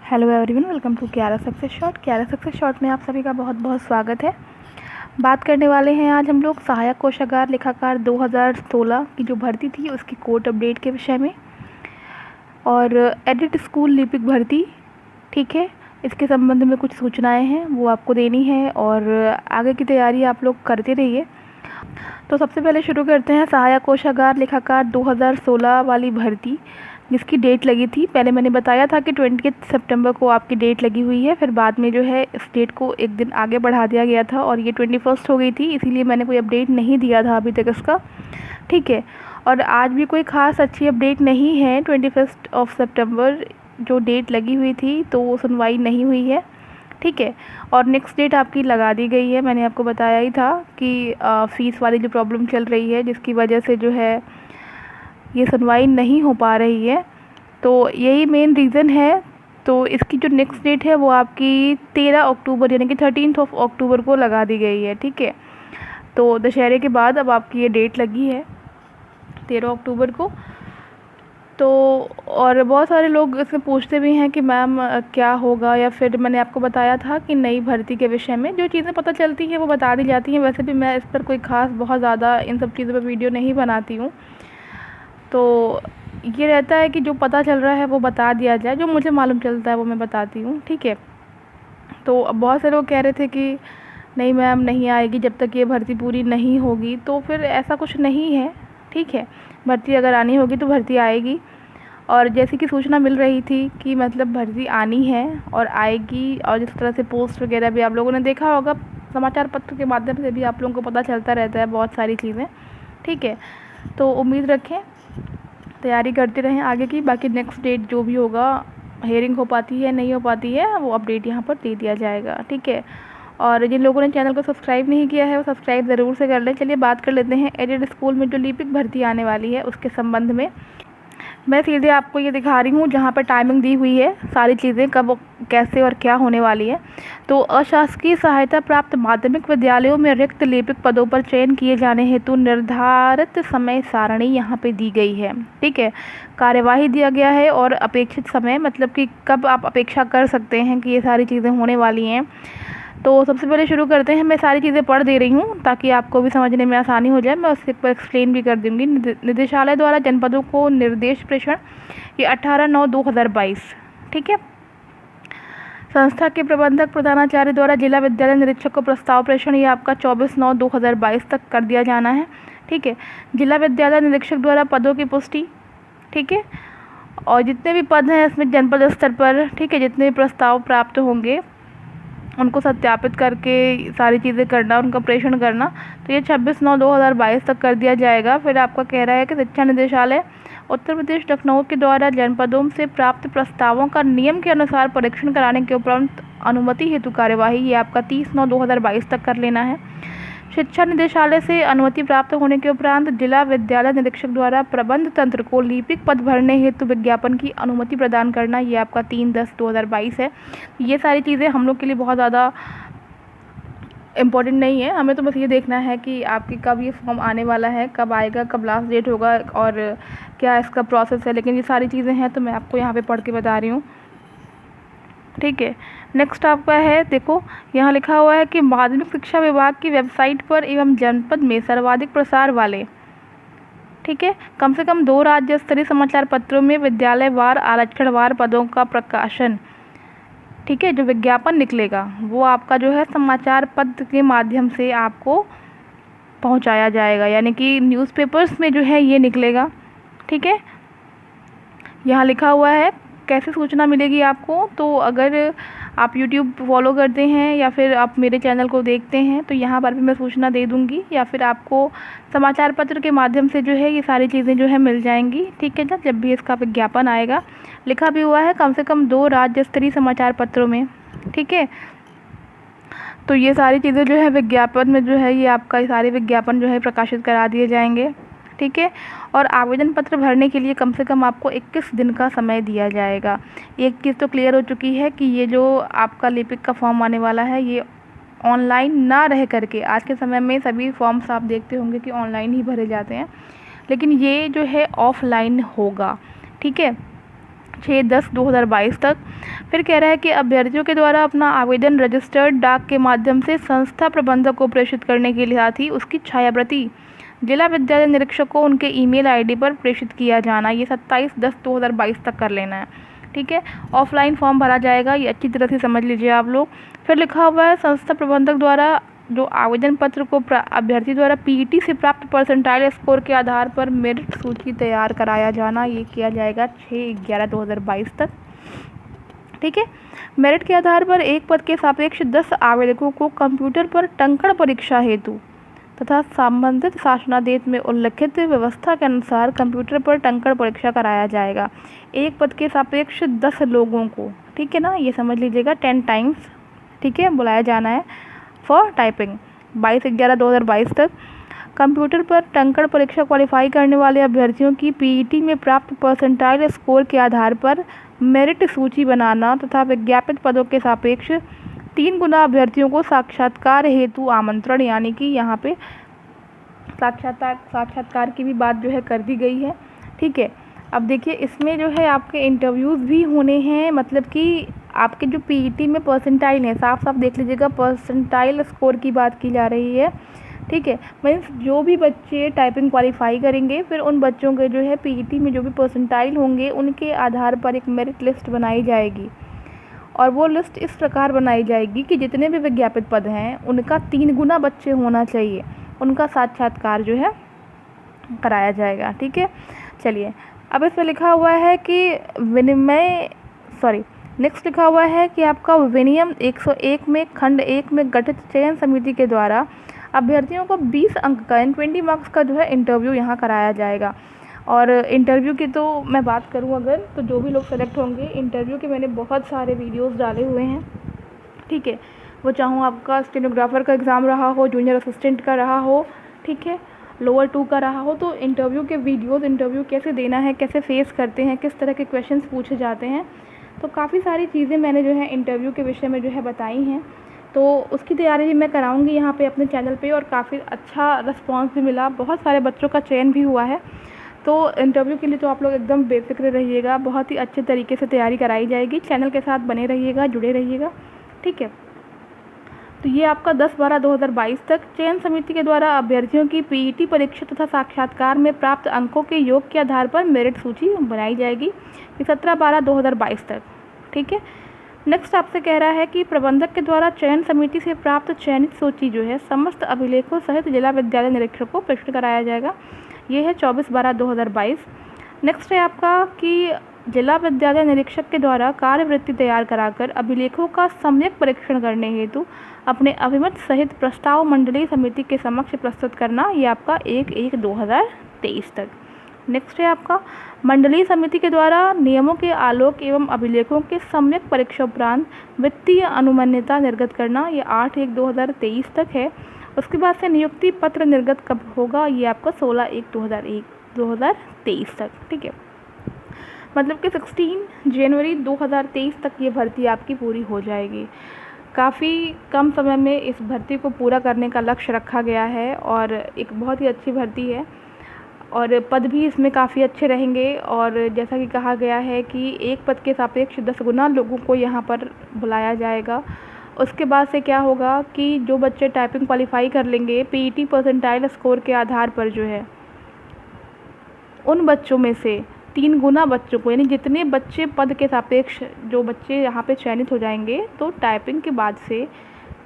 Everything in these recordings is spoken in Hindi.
हेलो एवरीवन, वेलकम टू क्यारा सक्सेस शॉट। क्यारा सक्सेस शॉट में आप सभी का बहुत बहुत स्वागत है। बात करने वाले हैं आज हम लोग सहायक कोषागार लेखाकार 2016 की जो भर्ती थी उसकी कोर्ट अपडेट के विषय में, और एडिट स्कूल लिपिक भर्ती, ठीक है, इसके संबंध में कुछ सूचनाएं हैं वो आपको देनी है और आगे की तैयारी आप लोग करते रहिए। तो सबसे पहले शुरू करते हैं सहायक कोषागार लेखाकार 2016 वाली भर्ती, जिसकी डेट लगी थी। पहले मैंने बताया था कि 20 सितंबर को आपकी डेट लगी हुई है, फिर बाद में जो है इस डेट को एक दिन आगे बढ़ा दिया गया था और ये 21 हो गई थी, इसीलिए मैंने कोई अपडेट नहीं दिया था अभी तक इसका, ठीक है। और आज भी कोई ख़ास अच्छी अपडेट नहीं है। 21 सितंबर जो डेट लगी हुई थी तो वो सुनवाई नहीं हुई है, ठीक है। और नेक्स्ट डेट आपकी लगा दी गई है। मैंने आपको बताया ही था कि फ़ीस वाली जो प्रॉब्लम चल रही है जिसकी वजह से जो है ये सुनवाई नहीं हो पा रही है, तो यही मेन रीज़न है। तो इसकी जो नेक्स्ट डेट है वो आपकी 13 अक्टूबर यानी कि 13 अक्टूबर को लगा दी गई है, ठीक है। तो दशहरे के बाद अब आपकी ये डेट लगी है 13 अक्टूबर को। तो और बहुत सारे लोग इसमें पूछते भी हैं कि मैम क्या होगा, या फिर मैंने आपको बताया था कि नई भर्ती के विषय में जो चीज़ें पता चलती हैं वो बता दी जाती हैं। वैसे भी मैं इस पर कोई ख़ास बहुत ज़्यादा इन सब चीज़ों पर वीडियो नहीं बनाती हूँ, तो ये रहता है कि जो पता चल रहा है वो बता दिया जाए, जो मुझे मालूम चलता है वो मैं बताती हूँ, ठीक है। तो अब बहुत से लोग कह रहे थे कि नहीं मैम नहीं आएगी जब तक ये भर्ती पूरी नहीं होगी, तो फिर ऐसा कुछ नहीं है, ठीक है। भर्ती अगर आनी होगी तो भर्ती आएगी, और जैसी कि सूचना मिल रही थी कि मतलब भर्ती आनी है और आएगी, और जिस तरह से पोस्ट वगैरह भी आप लोगों ने देखा होगा, समाचार पत्र के माध्यम से भी आप लोगों को पता चलता रहता है बहुत सारी चीज़ें, ठीक है। तो उम्मीद रखें, तैयारी करते रहें आगे की। बाकी नेक्स्ट डेट जो भी होगा, हेयरिंग हो पाती है नहीं हो पाती है, वो अपडेट यहाँ पर दे दिया जाएगा, ठीक है। और जिन लोगों ने चैनल को सब्सक्राइब नहीं किया है वो सब्सक्राइब ज़रूर से कर लें। चलिए बात कर लेते हैं एडेड स्कूल में जो लिपिक भर्ती आने वाली है उसके संबंध में। मैं सीधे आपको ये दिखा रही हूँ जहाँ पर टाइमिंग दी हुई है, सारी चीज़ें कब कैसे और क्या होने वाली है। तो अशासकीय सहायता प्राप्त माध्यमिक विद्यालयों में रिक्त लिपिक पदों पर चयन किए जाने हेतु निर्धारित समय सारणी यहाँ पे दी गई है, ठीक है। कार्यवाही दिया गया है और अपेक्षित समय, मतलब कि कब आप अपेक्षा कर सकते हैं कि ये सारी चीज़ें होने वाली हैं। तो सबसे पहले शुरू करते हैं। मैं सारी चीज़ें पढ़ दे रही हूँ ताकि आपको भी समझने में आसानी हो जाए, मैं उसके ऊपर एक्सप्लेन भी कर दूँगी। निदेशालय द्वारा जनपदों को निर्देश प्रेषण, ये 18/9/2022, ठीक है। संस्था के प्रबंधक प्रधानाचार्य द्वारा जिला विद्यालय निरीक्षक को प्रस्ताव प्रेषण, ये आपका 24/9/2022 तक कर दिया जाना है, ठीक है। जिला विद्यालय निरीक्षक द्वारा पदों की पुष्टि, ठीक है। और जितने भी पद हैं इसमें जनपद स्तर पर, ठीक है, जितने भी प्रस्ताव प्राप्त होंगे उनको सत्यापित करके सारी चीज़ें करना, उनका प्रेषण करना। तो ये 26/9/2022 तक कर दिया जाएगा। फिर आपका कह रहा है कि शिक्षा निदेशालय उत्तर प्रदेश लखनऊ के द्वारा जनपदों से प्राप्त प्रस्तावों का नियम के अनुसार परीक्षण कराने के उपरांत अनुमति हेतु कार्यवाही, ये आपका 30/9/2022 तक कर लेना है। शिक्षा निदेशालय से अनुमति प्राप्त होने के उपरांत जिला विद्यालय निरीक्षक द्वारा प्रबंध तंत्र को लिपिक पद भरने हेतु विज्ञापन की अनुमति प्रदान करना, ये आपका 3/10/2022 है। ये सारी चीज़ें हम लोग के लिए बहुत ज़्यादा इम्पोर्टेंट नहीं है, हमें तो बस ये देखना है कि आपकी कब ये फॉर्म आने वाला है, कब आएगा, कब लास्ट डेट होगा और क्या इसका प्रोसेस है। लेकिन ये सारी चीज़ें हैं तो मैं आपको यहाँ पे पढ़ के बता रही हूँ, ठीक है। नेक्स्ट आपका है, देखो यहाँ लिखा हुआ है कि माध्यमिक शिक्षा विभाग की वेबसाइट पर एवं जनपद में सर्वाधिक प्रसार वाले, ठीक है, कम से कम 2 राज्य स्तरीय समाचार पत्रों में विद्यालयवार आरक्षणवार पदों का प्रकाशन, ठीक है, जो विज्ञापन निकलेगा वो आपका जो है समाचार पत्र के माध्यम से आपको पहुंचाया जाएगा, यानी कि न्यूज़पेपर्स में जो है ये निकलेगा, ठीक है। यहाँ लिखा हुआ है कैसे सूचना मिलेगी आपको। तो अगर आप YouTube फॉलो करते हैं या फिर आप मेरे चैनल को देखते हैं तो यहाँ पर भी मैं सूचना दे दूँगी, या फिर आपको समाचार पत्र के माध्यम से जो है ये सारी चीज़ें जो है मिल जाएंगी, ठीक है ना, जब भी इसका विज्ञापन आएगा। लिखा भी हुआ है कम से कम 2 राज्य स्तरीय समाचार पत्रों में, ठीक है। तो ये सारी चीज़ें जो है विज्ञापन में जो है ये आपका सारे विज्ञापन जो है प्रकाशित करा दिए जाएंगे, ठीक है। और आवेदन पत्र भरने के लिए कम से कम आपको 21 दिन का समय दिया जाएगा। एक चीज़ तो क्लियर हो चुकी है कि ये जो आपका लिपिक का फॉर्म आने वाला है ये ऑनलाइन ना रह करके, आज के समय में सभी फॉर्म्स आप देखते होंगे कि ऑनलाइन ही भरे जाते हैं, लेकिन ये जो है ऑफलाइन होगा, ठीक है। 6/10/2022 तक। फिर कह रहा है कि अभ्यर्थियों के द्वारा अपना आवेदन रजिस्टर्ड डाक के माध्यम से संस्था प्रबंधक को प्रेषित करने के लिए साथ ही उसकी छायाप्रति जिला विद्यालय निरीक्षक को उनके ईमेल आईडी पर प्रेषित किया जाना। ये 27/10/2022 तक कर लेना है, ठीक है। ऑफलाइन फॉर्म भरा जाएगा, ये अच्छी तरह से समझ लीजिए आप लोग। फिर लिखा हुआ है संस्था प्रबंधक द्वारा जो आवेदन पत्र को अभ्यर्थी द्वारा पीईटी से प्राप्त परसेंटाइल स्कोर के आधार पर मेरिट सूची तैयार कराया जाना। ये किया जाएगा 6/11/2022 तक, ठीक है। मेरिट के आधार पर एक पद के सापेक्ष 10 आवेदकों को कंप्यूटर पर टंकण परीक्षा हेतु तथा संबंधित शासनादेश में उल्लिखित व्यवस्था के अनुसार कंप्यूटर पर टंकण परीक्षा कराया जाएगा। एक पद के सापेक्ष 10 लोगों को, ठीक है ना, ये समझ लीजिएगा 10 टाइम्स, ठीक है, बुलाया जाना है फॉर टाइपिंग। 22/11/2022 तक कंप्यूटर पर टंकण परीक्षा क्वालिफाई करने वाले अभ्यर्थियों की पीईटी में प्राप्त परसेंटाइल स्कोर के आधार पर मेरिट सूची बनाना तथा विज्ञापित पदों के सापेक्ष 3 गुना अभ्यर्थियों को साक्षात्कार हेतु आमंत्रण, यानी कि यहाँ पे साक्षात्कार की भी बात जो है कर दी गई है, ठीक है। अब देखिए इसमें जो है आपके इंटरव्यूज़ भी होने हैं, मतलब कि आपके जो पीईटी में परसेंटाइल है, साफ साफ देख लीजिएगा परसेंटाइल स्कोर की बात की जा रही है, ठीक है। मीन्स जो भी बच्चे टाइपिंग क्वालिफाई करेंगे फिर उन बच्चों के जो है पीईटी में जो भी परसेंटाइल होंगे उनके आधार पर एक मेरिट लिस्ट बनाई जाएगी। और वो लिस्ट इस प्रकार बनाई जाएगी कि जितने भी विज्ञापित पद हैं उनका 3 गुना बच्चे होना चाहिए, उनका साक्षात्कार जो है कराया जाएगा, ठीक है। चलिए अब इसमें लिखा हुआ है कि नेक्स्ट लिखा हुआ है कि आपका विनियम 101 में खंड 1 में गठित चयन समिति के द्वारा अभ्यर्थियों को 20 अंक का 20 मार्क्स का जो है इंटरव्यू यहाँ कराया जाएगा। और इंटरव्यू की तो मैं बात करूँ अगर, तो जो भी लोग सेलेक्ट होंगे इंटरव्यू के मैंने बहुत सारे वीडियोस डाले हुए हैं, ठीक है। वो चाहूँ आपका स्टेनोग्राफर का एग्ज़ाम रहा हो, जूनियर असिस्टेंट का रहा हो, ठीक है, लोअर 2 का रहा हो, तो इंटरव्यू के वीडियोस, इंटरव्यू कैसे देना है, कैसे फेस करते हैं, किस तरह के क्वेश्चंस पूछे जाते हैं, तो काफ़ी सारी चीज़ें मैंने जो है इंटरव्यू के विषय में जो है बताई हैं। तो उसकी तैयारी भी मैं कराऊंगी यहाँ पे अपने चैनल पे, और काफ़ी अच्छा रिस्पांस भी मिला, बहुत सारे बच्चों का चयन भी हुआ है। तो इंटरव्यू के लिए तो आप लोग एकदम बेफिक्र रहिएगा, बहुत ही अच्छे तरीके से तैयारी कराई जाएगी। चैनल के साथ बने रहिएगा, जुड़े रहिएगा, ठीक है। तो ये आपका 10/12/2022 तक चयन समिति के द्वारा अभ्यर्थियों की पीईटी परीक्षा तथा साक्षात्कार में प्राप्त अंकों के योग के आधार पर मेरिट सूची बनाई जाएगी। ये 17/12/2022 तक, ठीक है। नेक्स्ट आपसे कह रहा है कि प्रबंधक के द्वारा चयन समिति से प्राप्त चयनित सूची जो है समस्त अभिलेखों सहित जिला विद्यालय निरीक्षक को प्रेषित कराया जाएगा। ये है 24/12/2022। नेक्स्ट है आपका कि जिला विद्यालय निरीक्षक के द्वारा कार्यवृत्ति तैयार कराकर अभिलेखों का सम्यक परीक्षण करने हेतु अपने अभिमत सहित प्रस्ताव मंडलीय समिति के समक्ष प्रस्तुत करना। ये आपका 1/1/2023 तक। नेक्स्ट है आपका मंडलीय समिति के द्वारा नियमों के आलोक एवं अभिलेखों के सम्यक परीक्षा उपरांत वित्तीय अनुमान्यता निर्गत करना। ये 8/1/2023 तक है। उसके बाद से नियुक्ति पत्र निर्गत कब होगा, ये आपका 16/1/2023 तक, ठीक है। मतलब कि 16 जनवरी 2023 तक ये भर्ती आपकी पूरी हो जाएगी। काफ़ी कम समय में इस भर्ती को पूरा करने का लक्ष्य रखा गया है और एक बहुत ही अच्छी भर्ती है और पद भी इसमें काफ़ी अच्छे रहेंगे। और जैसा कि कहा गया है कि एक पद के सापेक्ष 10 गुना लोगों को यहाँ पर बुलाया जाएगा। उसके बाद से क्या होगा कि जो बच्चे टाइपिंग क्वालिफाई कर लेंगे पीईटी परसेंटाइल स्कोर के आधार पर जो है, उन बच्चों में से 3 गुना बच्चों को, यानी जितने बच्चे पद के सापेक्ष जो बच्चे यहाँ पे चयनित हो जाएंगे, तो टाइपिंग के बाद से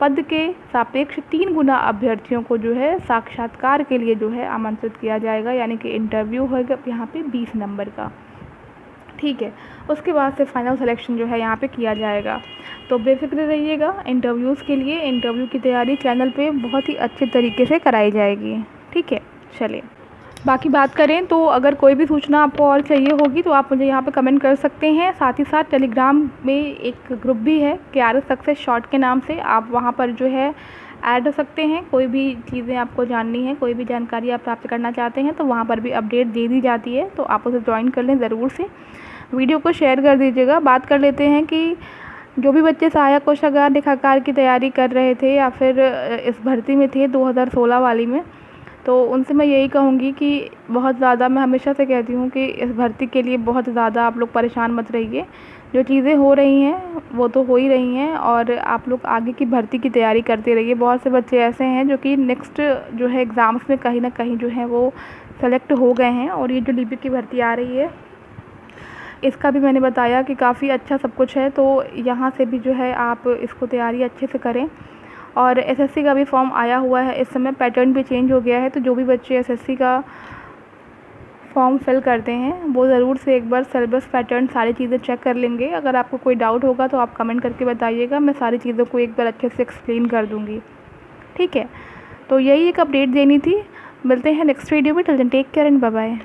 पद के सापेक्ष 3 गुना अभ्यर्थियों को जो है साक्षात्कार के लिए जो है आमंत्रित किया जाएगा। यानी कि इंटरव्यू होगा यहाँ पे 20 नंबर का, ठीक है। उसके बाद से फाइनल सिलेक्शन जो है यहाँ पे किया जाएगा। तो बेफिक्र रहिएगा इंटरव्यूज़ के लिए। इंटरव्यू की तैयारी चैनल पे बहुत ही अच्छे तरीके से कराई जाएगी, ठीक है। चलिए बाकी बात करें तो अगर कोई भी सूचना आपको और चाहिए होगी तो आप मुझे यहाँ पे कमेंट कर सकते हैं। साथ ही साथ टेलीग्राम में एक ग्रुप भी है KRS सक्सेस शॉर्ट के नाम से, आप वहाँ पर जो है ऐड हो सकते हैं। कोई भी चीज़ें आपको जाननी है, कोई भी जानकारी आप प्राप्त करना चाहते हैं तो वहाँ पर भी अपडेट दे दी जाती है, तो आप उसे ज्वाइन कर लें ज़रूर से। वीडियो को शेयर कर दीजिएगा। बात कर लेते हैं कि जो भी बच्चे सहायक कोषागार लेखाकार की तैयारी कर रहे थे या फिर इस भर्ती में थे 2016 वाली में, तो उनसे मैं यही कहूँगी कि बहुत ज़्यादा, मैं हमेशा से कहती हूँ कि इस भर्ती के लिए बहुत ज़्यादा आप लोग परेशान मत रहिए। जो चीज़ें हो रही हैं वो तो हो ही रही हैं, और आप लोग आगे की भर्ती की तैयारी करते रहिए। बहुत से बच्चे ऐसे हैं जो कि नेक्स्ट जो है एग्ज़ाम्स में कहीं ना कहीं जो है वो सेलेक्ट हो गए हैं। और ये जो लिपिक की भर्ती आ रही है इसका भी मैंने बताया कि काफ़ी अच्छा सब कुछ है, तो यहाँ से भी जो है आप इसको तैयारी अच्छे से करें। और एसएससी का भी फॉर्म आया हुआ है, इस समय पैटर्न भी चेंज हो गया है, तो जो भी बच्चे एसएससी का फॉर्म फिल करते हैं वो ज़रूर से एक बार सिलेबस पैटर्न सारी चीज़ें चेक कर लेंगे। अगर आपको कोई डाउट होगा तो आप कमेंट करके बताइएगा, मैं सारी चीज़ों को एक बार अच्छे से एक्सप्लेन कर दूँगी, ठीक है। तो यही एक अपडेट देनी थी। मिलते हैं नेक्स्ट वीडियो में, till then take care and bye bye.